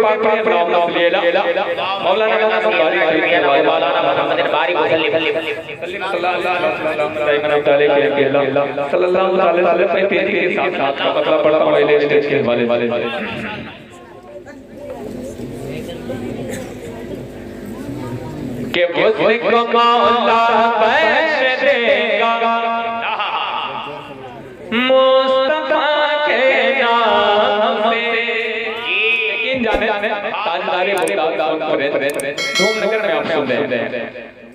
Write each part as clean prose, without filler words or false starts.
पाक ने मौलाना बुखारी के मौलाना मोहम्मद बारी सल्लल्लाहु अलैहि वसल्लम पे तेजी के साथ साथ का मतलब पढ़ता हूं पहले स्टेज के वाले के मुझको मौला बख्श देगा मुस्तफा के नाम से। यकीन जाने ताजदारे धूमनगर में आप सुन रहे हैं।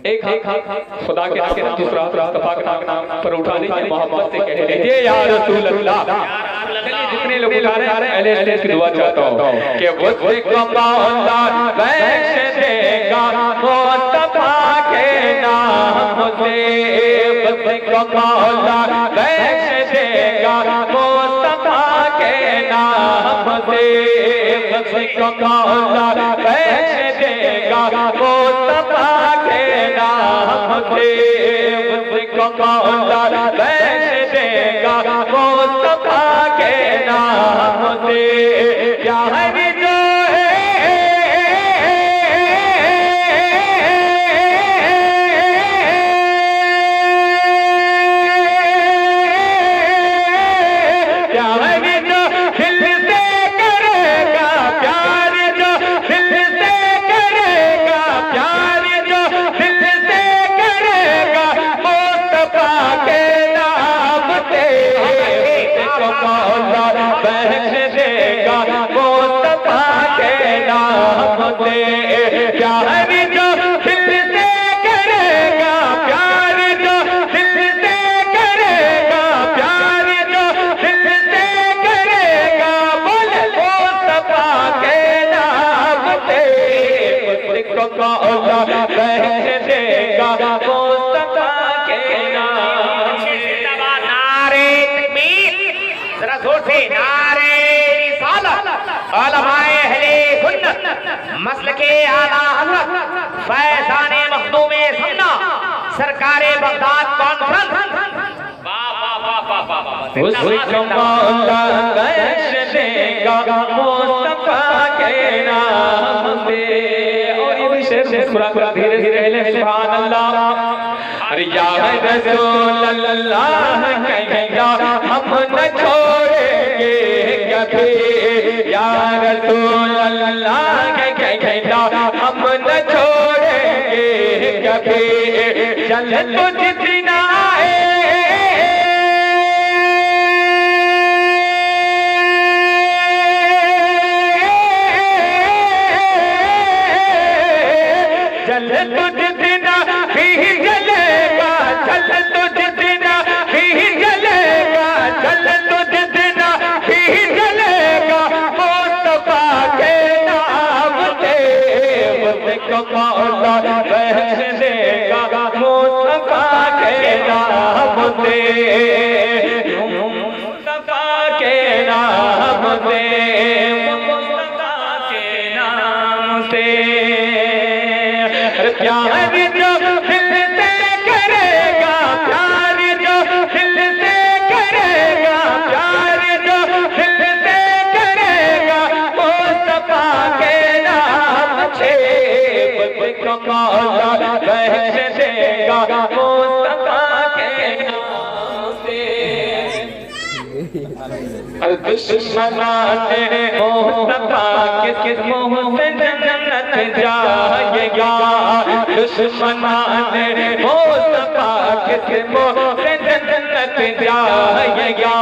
एक हाथ खुदा के नाम, दूसरा मुस्तफा के नाम पर उठा लीजिए, मोहब्बत से कह लीजिए या रसूल अल्लाह। जितने लोग उठा रहे हैं पहले स्टेज की दुआ चाहता हूं कि मुझको मौला बख्श देगा मुस्तफा के नाम से, मुझको मौला बख्श देगा मुस्तफा के नाम से, मुझको मौला बख्श देगा मुस्तफा के नाम से, मुझको मौला बख्श देगा मुस्तफा के नाम से। यार जो मसलके आला हज़रत फैज़ाने मखदूमे सन्ना सरकारे बगदाद कॉन्फ्रेंस। उसको मौला बख्श देगा मुस्तफा के नाम से। और ये भी शेर मुस्कुरा धीरे धीरे सुभान अल्लाह। अरे या रसूल अल्लाह कहेगा हम न छोड़ेंगे कभी, या रसूल अल्लाह हम न छोड़ेंगे कभी, चल तो जितना है चल तो जितना ही जलेगा, चल तो जितना ही जलेगा, चल तो जितना ही जलेगा मुस्तफा के नाम से, मुझको मौला बख्श देगा मुस्तफा के नाम से, मुस्तफा के नाम से, मुस्तफा के नाम से। प्यार जो दिल से करेगा, प्यार जो दिल से करेगा, प्यार जो दिल से करेगा मुस्तफा के नाम से, मुझको मौला बख्श देगा मुस्तफा के नाम से। दुश्मनाने मुस्तफा किस मुंह से जन्नत जाएगा, दुश्मनाने मुस्तफा किस मुंह से जन्नत जाएगा,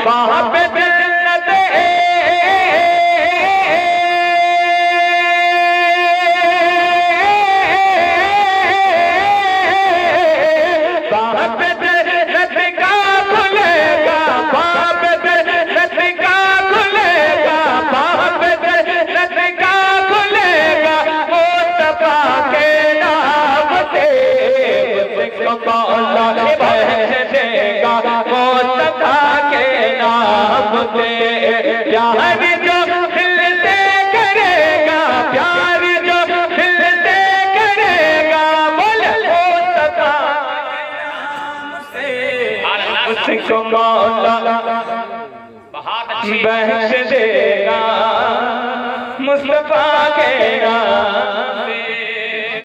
वहाँ पे जन्नत है वहाँ पे जन्नत का खुलेगा, वहाँ पे जन्नत का खुलेगा, वहाँ पे जन्नत का खुलेगा मुस्तफा के नाम से, मुझको मौला बख्श देगा मुस्तफा के नाम से। प्यार जो दिल से करेगा, प्यार जो दिल से करेगा बोले मुस्तफा से, उसको मौला बख्श देगा मुस्तफा के नाम